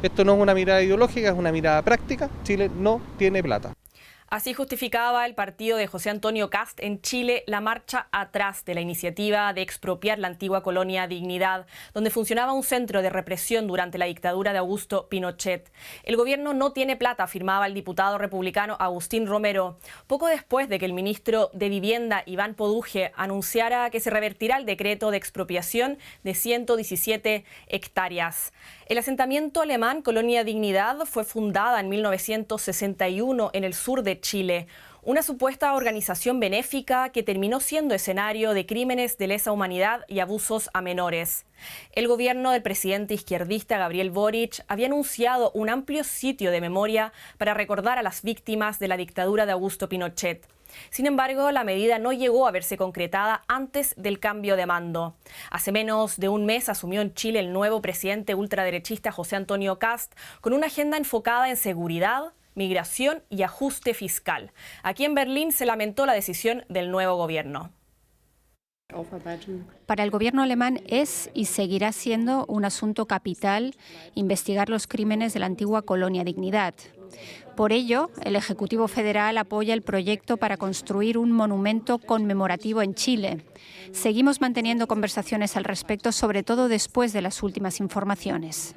Esto no es una mirada ideológica, es una mirada práctica. Chile no tiene plata. Así justificaba el partido de José Antonio Kast en Chile la marcha atrás de la iniciativa de expropiar la antigua colonia Dignidad, donde funcionaba un centro de represión durante la dictadura de Augusto Pinochet. El gobierno no tiene plata, afirmaba el diputado republicano Agustín Romero, poco después de que el ministro de Vivienda, Iván Poduje, anunciara que se revertirá el decreto de expropiación de 117 hectáreas. El asentamiento alemán Colonia Dignidad fue fundada en 1961 en el sur de Chile, una supuesta organización benéfica que terminó siendo escenario de crímenes de lesa humanidad y abusos a menores. El gobierno del presidente izquierdista Gabriel Boric había anunciado un amplio sitio de memoria para recordar a las víctimas de la dictadura de Augusto Pinochet. Sin embargo, la medida no llegó a verse concretada antes del cambio de mando. Hace menos de un mes asumió en Chile el nuevo presidente ultraderechista José Antonio Kast con una agenda enfocada en seguridad, migración y ajuste fiscal. Aquí en Berlín se lamentó la decisión del nuevo gobierno. Para el gobierno alemán es y seguirá siendo un asunto capital investigar los crímenes de la antigua colonia Dignidad. Por ello, el Ejecutivo Federal apoya el proyecto para construir un monumento conmemorativo en Chile. Seguimos manteniendo conversaciones al respecto, sobre todo después de las últimas informaciones.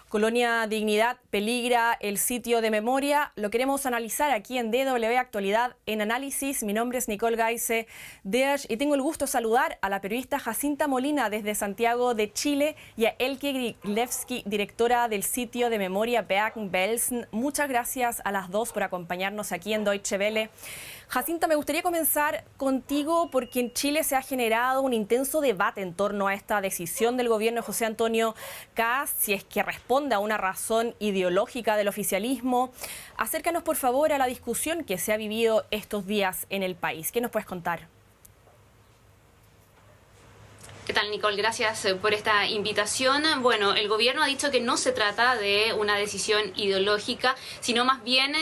Colonia Dignidad peligra el sitio de memoria. Lo queremos analizar aquí en DW Actualidad en Análisis. Mi nombre es Nicole Gaise Desch y tengo el gusto de saludar a la periodista Jacinta Molina desde Santiago de Chile y a Elke Griglewski, directora del sitio de memoria Bergen-Belsen. Muchas gracias a las dos por acompañarnos aquí en Deutsche Welle. Jacinta, me gustaría comenzar contigo porque en Chile se ha generado un intenso debate en torno a esta decisión del gobierno de José Antonio Kast, si es que responde a una razón ideológica del oficialismo. Acércanos, por favor, a la discusión que se ha vivido estos días en el país. ¿Qué nos puedes contar? ¿Qué tal, Nicole? Gracias por esta invitación. Bueno, el gobierno ha dicho que no se trata de una decisión ideológica, sino más bien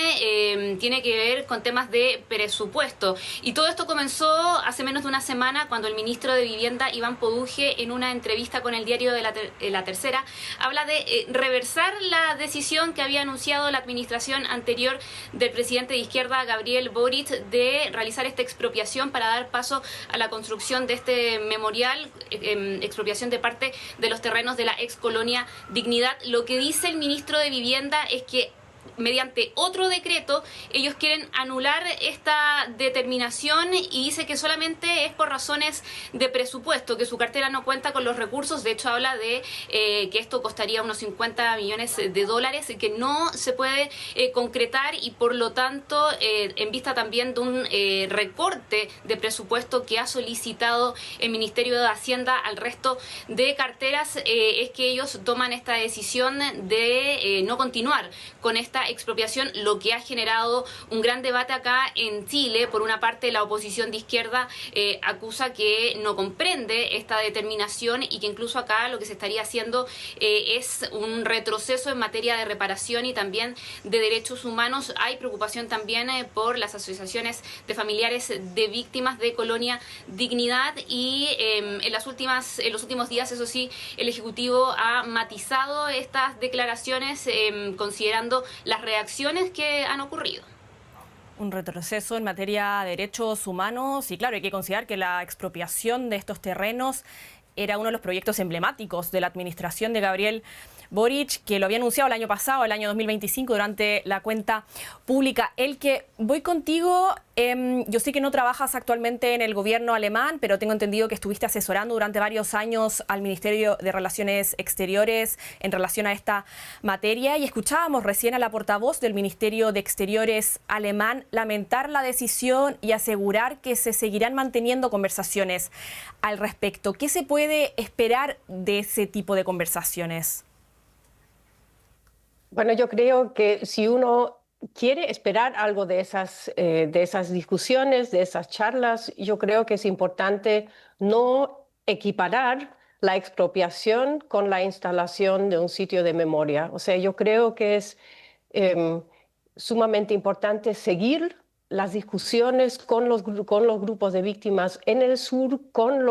tiene que ver con temas de presupuesto. Y todo esto comenzó hace menos de una semana cuando el ministro de Vivienda, Iván Poduje, en una entrevista con el diario de La Tercera, habla de reversar la decisión que había anunciado la administración anterior del presidente de izquierda, Gabriel Boric, de realizar esta expropiación para dar paso a la construcción de este memorial, expropiación de parte de los terrenos de la ex colonia Dignidad. Lo que dice el ministro de Vivienda es que mediante otro decreto ellos quieren anular esta determinación y dice que solamente es por razones de presupuesto, que su cartera no cuenta con los recursos. De hecho, habla de que esto costaría unos 50 millones de dólares, que no se puede concretar y por lo tanto en vista también de un recorte de presupuesto que ha solicitado el Ministerio de Hacienda al resto de carteras, es que ellos toman esta decisión de no continuar con esta expropiación, lo que ha generado un gran debate acá en Chile. Por una parte, la oposición de izquierda acusa que no comprende esta determinación y que incluso acá lo que se estaría haciendo es un retroceso en materia de reparación y también de derechos humanos. Hay preocupación también por las asociaciones de familiares de víctimas de Colonia Dignidad y en los últimos días, eso sí, el Ejecutivo ha matizado estas declaraciones considerando las reacciones que han ocurrido. Un retroceso en materia de derechos humanos y claro, hay que considerar que la expropiación de estos terrenos era uno de los proyectos emblemáticos de la administración de Gabriel Boric, que lo había anunciado el año pasado, el año 2025, durante la cuenta pública. Elke, voy contigo. Yo sé que no trabajas actualmente en el gobierno alemán, pero tengo entendido que estuviste asesorando durante varios años al Ministerio de Relaciones Exteriores en relación a esta materia y escuchábamos recién a la portavoz del Ministerio de Exteriores alemán lamentar la decisión y asegurar que se seguirán manteniendo conversaciones al respecto. ¿Qué se puede esperar de ese tipo de conversaciones? Bueno, yo creo que si uno quiere esperar algo de esas discusiones, de esas charlas, yo creo que es importante no equiparar la expropiación con la instalación de un sitio de memoria. O sea, yo creo que es sumamente importante seguir las discusiones con los grupos de víctimas en el sur, con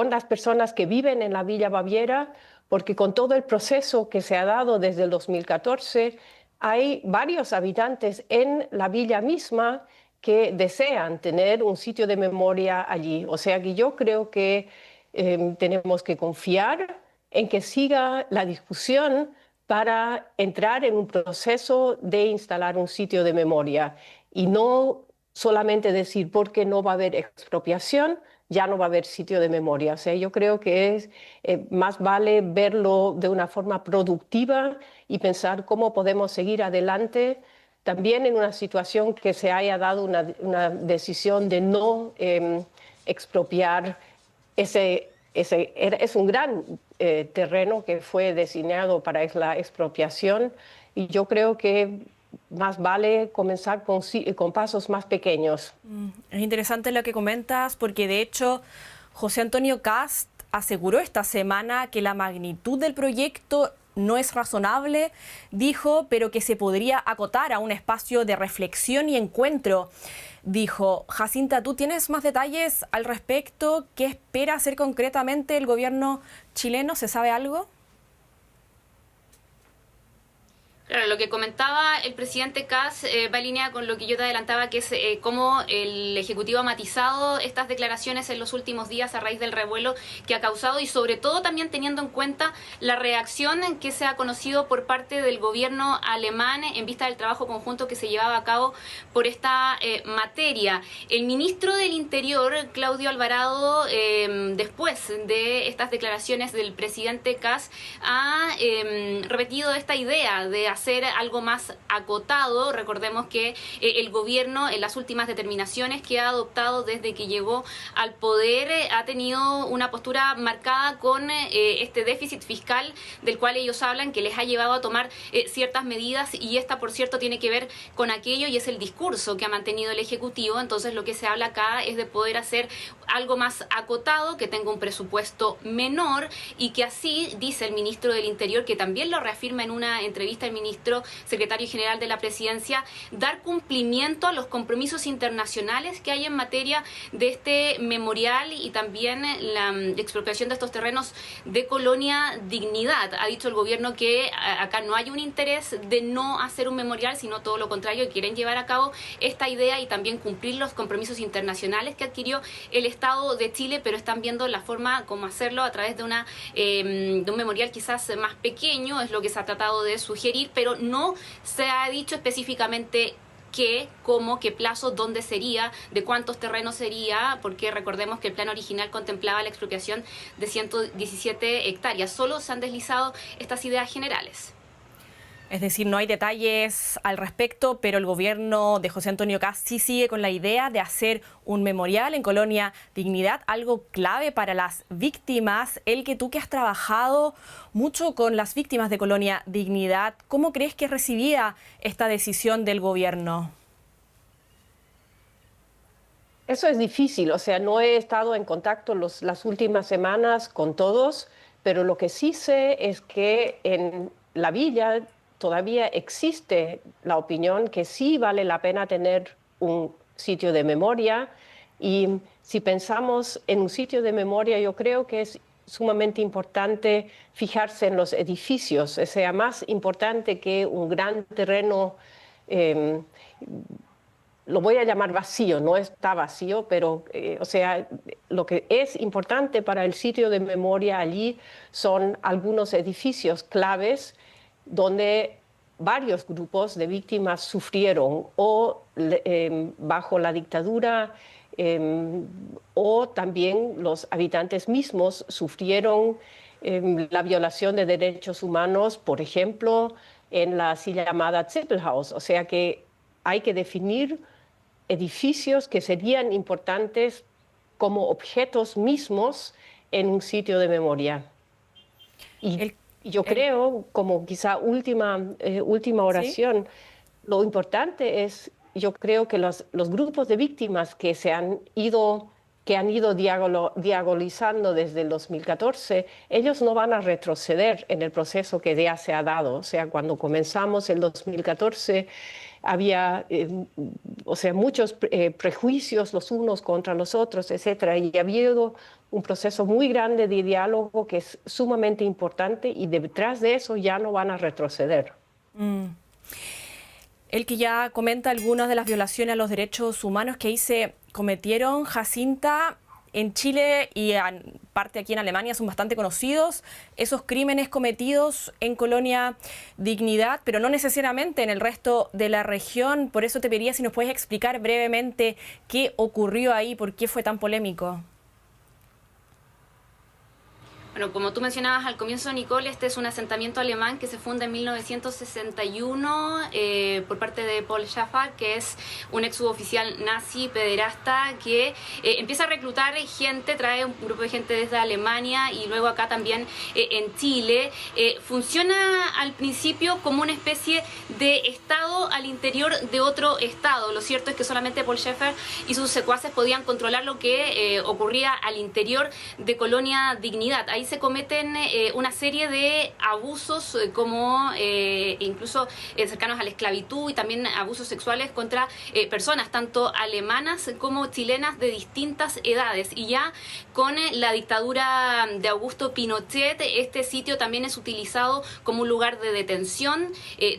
las personas que viven en la Villa Baviera, porque con todo el proceso que se ha dado desde el 2014, hay varios habitantes en la villa misma que desean tener un sitio de memoria allí. O sea que yo creo que tenemos que confiar en que siga la discusión para entrar en un proceso de instalar un sitio de memoria y no solamente decir porque no va a haber expropiación, ya no va a haber sitio de memoria. O sea, yo creo que es más vale verlo de una forma productiva y pensar cómo podemos seguir adelante también en una situación que se haya dado una decisión de no expropiar es un gran terreno que fue designado para la expropiación y yo creo que más vale comenzar con pasos más pequeños. Es interesante lo que comentas porque de hecho José Antonio Kast aseguró esta semana que la magnitud del proyecto no es razonable, dijo, pero que se podría acotar a un espacio de reflexión y encuentro. Dijo, Jacinta, ¿tú tienes más detalles al respecto? ¿Qué espera hacer concretamente el gobierno chileno? ¿Se sabe algo? Claro, lo que comentaba el presidente Kast va en línea con lo que yo te adelantaba, que es cómo el Ejecutivo ha matizado estas declaraciones en los últimos días a raíz del revuelo que ha causado y sobre todo también teniendo en cuenta la reacción que se ha conocido por parte del gobierno alemán en vista del trabajo conjunto que se llevaba a cabo por esta materia. El ministro del Interior, Claudio Alvarado, después de estas declaraciones del presidente Kast, ha repetido esta idea de hacer algo más acotado. Recordemos que el gobierno en las últimas determinaciones que ha adoptado desde que llegó al poder ha tenido una postura marcada con este déficit fiscal del cual ellos hablan que les ha llevado a tomar ciertas medidas y esta por cierto tiene que ver con aquello y es el discurso que ha mantenido el Ejecutivo. Entonces lo que se habla acá es de poder hacer algo más acotado, que tenga un presupuesto menor y que así, dice el ministro del Interior, que también lo reafirma en una entrevista el ministro secretario general de la Presidencia, dar cumplimiento a los compromisos internacionales que hay en materia de este memorial y también la expropiación de estos terrenos de Colonia Dignidad. Ha dicho el gobierno que acá no hay un interés de no hacer un memorial, sino todo lo contrario, quieren llevar a cabo esta idea y también cumplir los compromisos internacionales que adquirió el Estado de Chile, pero están viendo la forma como hacerlo a través de un memorial quizás más pequeño, es lo que se ha tratado de sugerir, pero no se ha dicho específicamente qué, cómo, qué plazo, dónde sería, de cuántos terrenos sería, porque recordemos que el plan original contemplaba la expropiación de 117 hectáreas. Solo se han deslizado estas ideas generales. Es decir, no hay detalles al respecto, pero el gobierno de José Antonio Kast sí sigue con la idea de hacer un memorial en Colonia Dignidad, algo clave para las víctimas. Tú que has trabajado mucho con las víctimas de Colonia Dignidad, ¿cómo crees que recibía esta decisión del gobierno? Eso es difícil, o sea, no he estado en contacto las últimas semanas con todos, pero lo que sí sé es que en la villa todavía existe la opinión que sí vale la pena tener un sitio de memoria y si pensamos en un sitio de memoria yo creo que es sumamente importante fijarse en los edificios, o sea, más importante que un gran terreno, lo voy a llamar vacío, no está vacío, pero o sea, lo que es importante para el sitio de memoria allí son algunos edificios claves donde varios grupos de víctimas sufrieron o bajo la dictadura o también los habitantes mismos sufrieron la violación de derechos humanos, por ejemplo, en la así llamada Zippelhaus. O sea que hay que definir edificios que serían importantes como objetos mismos en un sitio de memoria. Yo creo, como quizá última oración, ¿sí? Lo importante es, yo creo que los grupos de víctimas que han ido diabolizando desde el 2014, ellos no van a retroceder en el proceso que ya se ha dado. O sea, cuando comenzamos el 2014, había muchos prejuicios los unos contra los otros, etcétera, y ha habido un proceso muy grande de diálogo que es sumamente importante y detrás de eso ya no van a retroceder. El que ya comenta algunas de las violaciones a los derechos humanos que ahí se cometieron, Jacinta, en Chile y en parte aquí en Alemania son bastante conocidos esos crímenes cometidos en Colonia Dignidad, pero no necesariamente en el resto de la región. Por eso te pediría si nos puedes explicar brevemente qué ocurrió ahí, por qué fue tan polémico. Bueno, como tú mencionabas al comienzo, Nicole, este es un asentamiento alemán que se funda en 1961 por parte de Paul Schaffer, que es un ex suboficial nazi pederasta que empieza a reclutar gente, trae un grupo de gente desde Alemania y luego acá también en Chile. Funciona al principio como una especie de estado al interior de otro estado. Lo cierto es que solamente Paul Schaffer y sus secuaces podían controlar lo que ocurría al interior de Colonia Dignidad. Ahí se cometen una serie de abusos como incluso cercanos a la esclavitud y también abusos sexuales contra personas tanto alemanas como chilenas de distintas edades. Y ya con la dictadura de Augusto Pinochet, este sitio también es utilizado como un lugar de detención,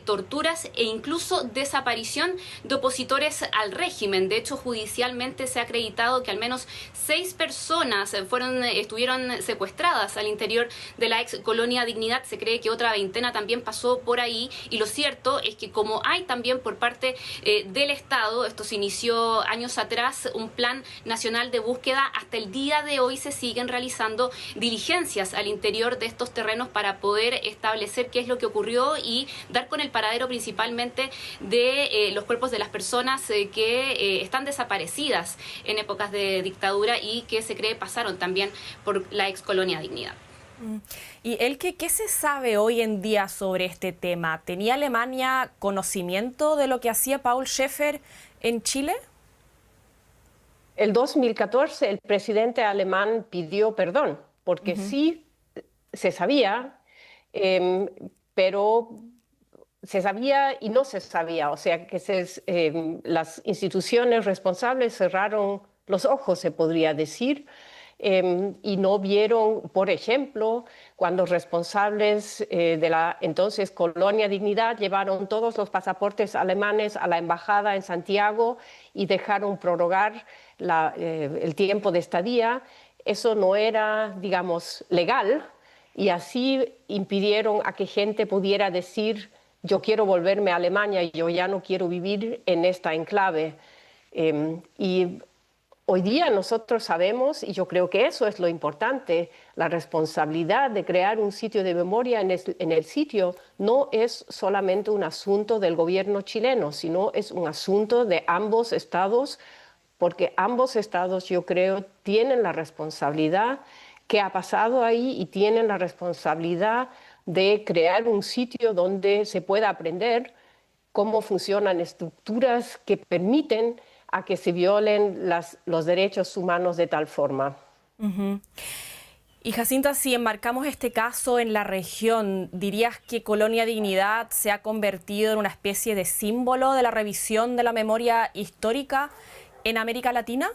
torturas e incluso desaparición de opositores al régimen. De hecho, judicialmente se ha acreditado que al menos 6 personas estuvieron secuestradas al interior de la ex Colonia Dignidad. Se cree que otra veintena también pasó por ahí, y lo cierto es que como hay también por parte del Estado, esto se inició años atrás, un plan nacional de búsqueda, hasta el día de hoy se siguen realizando diligencias al interior de estos terrenos para poder establecer qué es lo que ocurrió y dar con el paradero principalmente de los cuerpos de las personas que están desaparecidas en épocas de dictadura y que se cree pasaron también por la ex Colonia Dignidad. ¿Y qué se sabe hoy en día sobre este tema? ¿Tenía Alemania conocimiento de lo que hacía Paul Schaffer en Chile? El 2014 el presidente alemán pidió perdón, porque sí se sabía, pero se sabía y no se sabía. O sea, que las instituciones responsables cerraron los ojos, se podría decir, y no vieron, por ejemplo, cuando responsables de la entonces Colonia Dignidad llevaron todos los pasaportes alemanes a la embajada en Santiago y dejaron prorrogar el tiempo de estadía. Eso no era, digamos, legal, y así impidieron a que gente pudiera decir: yo quiero volverme a Alemania, yo ya no quiero vivir en esta enclave. Y hoy día nosotros sabemos, y yo creo que eso es lo importante, la responsabilidad de crear un sitio de memoria en el sitio no es solamente un asunto del gobierno chileno, sino es un asunto de ambos estados, porque ambos estados, yo creo, tienen la responsabilidad que ha pasado ahí y tienen la responsabilidad de crear un sitio donde se pueda aprender cómo funcionan estructuras que permiten a que se violen los derechos humanos de tal forma. Y Jacinta, si enmarcamos este caso en la región, ¿dirías que Colonia Dignidad se ha convertido en una especie de símbolo de la revisión de la memoria histórica en América Latina?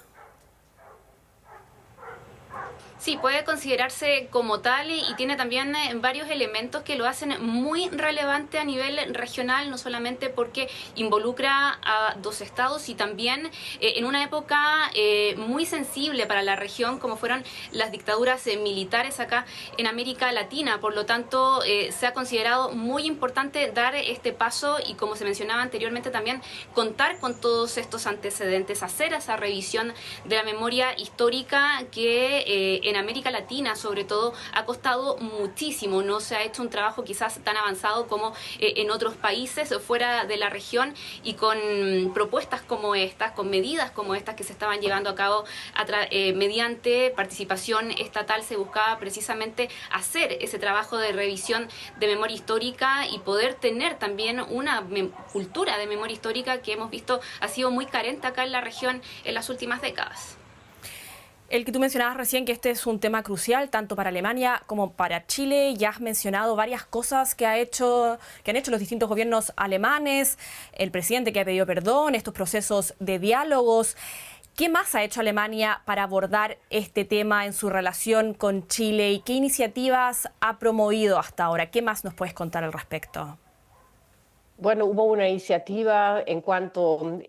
Sí, puede considerarse como tal y tiene también varios elementos que lo hacen muy relevante a nivel regional, no solamente porque involucra a 2 estados y también en una época muy sensible para la región, como fueron las dictaduras militares acá en América Latina. Por lo tanto, se ha considerado muy importante dar este paso y, como se mencionaba anteriormente, también contar con todos estos antecedentes, hacer esa revisión de la memoria histórica que en América Latina, sobre todo, ha costado muchísimo. No se ha hecho un trabajo quizás tan avanzado como en otros países fuera de la región, y con propuestas como estas, con medidas como estas que se estaban llevando a cabo mediante participación estatal, se buscaba precisamente hacer ese trabajo de revisión de memoria histórica y poder tener también una cultura de memoria histórica que hemos visto ha sido muy carente acá en la región en las últimas décadas. El que tú mencionabas recién, que este es un tema crucial tanto para Alemania como para Chile. Ya has mencionado varias cosas que han hecho los distintos gobiernos alemanes, el presidente que ha pedido perdón, estos procesos de diálogos. ¿Qué más ha hecho Alemania para abordar este tema en su relación con Chile y qué iniciativas ha promovido hasta ahora? ¿Qué más nos puedes contar al respecto? Bueno, hubo una iniciativa en cuanto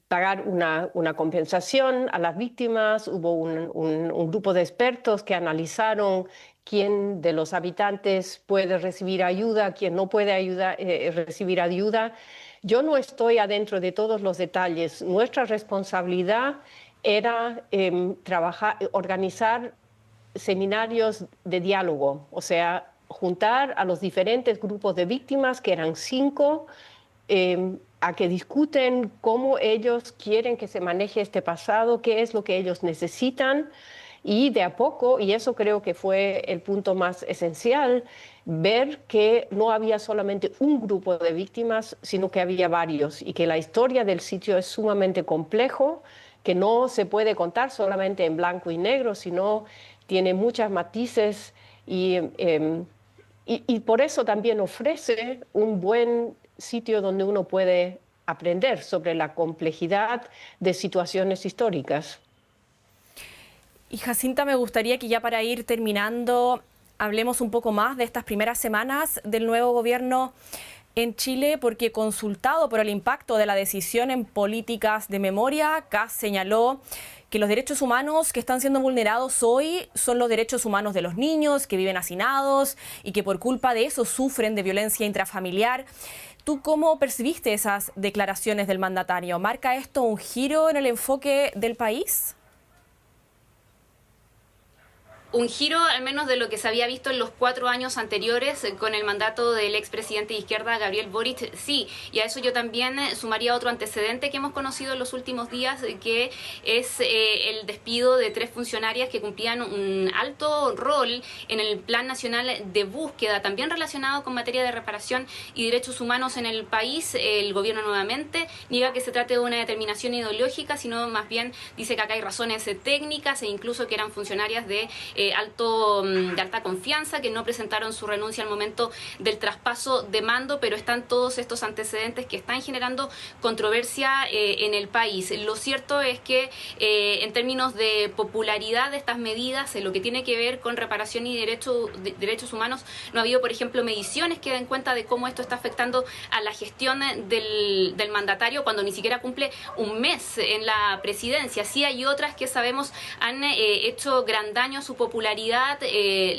pagar una compensación a las víctimas. Hubo un grupo de expertos que analizaron quién de los habitantes puede recibir ayuda, quién no puede recibir ayuda. Yo no estoy adentro de todos los detalles. Nuestra responsabilidad era organizar seminarios de diálogo, o sea, juntar a los diferentes grupos de víctimas, que eran 5, a que discuten cómo ellos quieren que se maneje este pasado, qué es lo que ellos necesitan, y de a poco, y eso creo que fue el punto más esencial, ver que no había solamente un grupo de víctimas, sino que había varios, y que la historia del sitio es sumamente complejo, que no se puede contar solamente en blanco y negro, sino tiene muchos matices y por eso también ofrece un buen sitio donde uno puede aprender sobre la complejidad de situaciones históricas. Y Jacinta, me gustaría que ya para ir terminando hablemos un poco más de estas primeras semanas del nuevo gobierno en Chile, porque consultado por el impacto de la decisión en políticas de memoria, Kast señaló que los derechos humanos que están siendo vulnerados hoy son los derechos humanos de los niños que viven hacinados y que por culpa de eso sufren de violencia intrafamiliar. ¿Tú cómo percibiste esas declaraciones del mandatario? ¿Marca esto un giro en el enfoque del país? Un giro al menos de lo que se había visto en los 4 años anteriores con el mandato del expresidente de izquierda Gabriel Boric, sí, y a eso yo también sumaría otro antecedente que hemos conocido en los últimos días, que es el despido de 3 funcionarias que cumplían un alto rol en el Plan Nacional de Búsqueda, también relacionado con materia de reparación y derechos humanos en el país. El gobierno nuevamente niega que se trate de una determinación ideológica, sino más bien dice que acá hay razones técnicas e incluso que eran funcionarias de alta confianza, que no presentaron su renuncia al momento del traspaso de mando, pero están todos estos antecedentes que están generando controversia en el país. Lo cierto es que en términos de popularidad de estas medidas, en lo que tiene que ver con reparación y derechos humanos, no ha habido, por ejemplo, mediciones que den cuenta de cómo esto está afectando a la gestión del mandatario cuando ni siquiera cumple un mes en la presidencia. Sí hay otras que sabemos han hecho gran daño a su popularidad.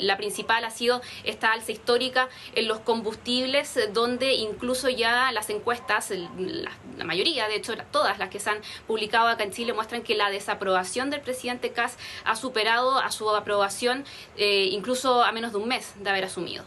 La principal ha sido esta alza histórica en los combustibles, donde incluso ya las encuestas, la mayoría, de hecho todas las que se han publicado acá en Chile, muestran que la desaprobación del presidente Kast ha superado a su aprobación incluso a menos de un mes de haber asumido.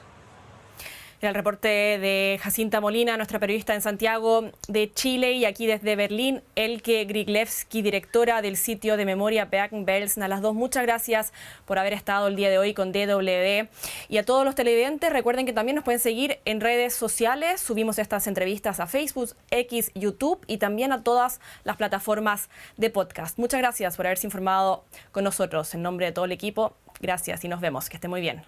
El reporte de Jacinta Molina, nuestra periodista en Santiago de Chile, y aquí desde Berlín, Elke Gryglewski, directora del sitio de memoria Bergen-Belsen. A las dos, muchas gracias por haber estado el día de hoy con DW. Y a todos los televidentes, recuerden que también nos pueden seguir en redes sociales. Subimos estas entrevistas a Facebook, X, YouTube y también a todas las plataformas de podcast. Muchas gracias por haberse informado con nosotros. En nombre de todo el equipo, gracias y nos vemos. Que esté muy bien.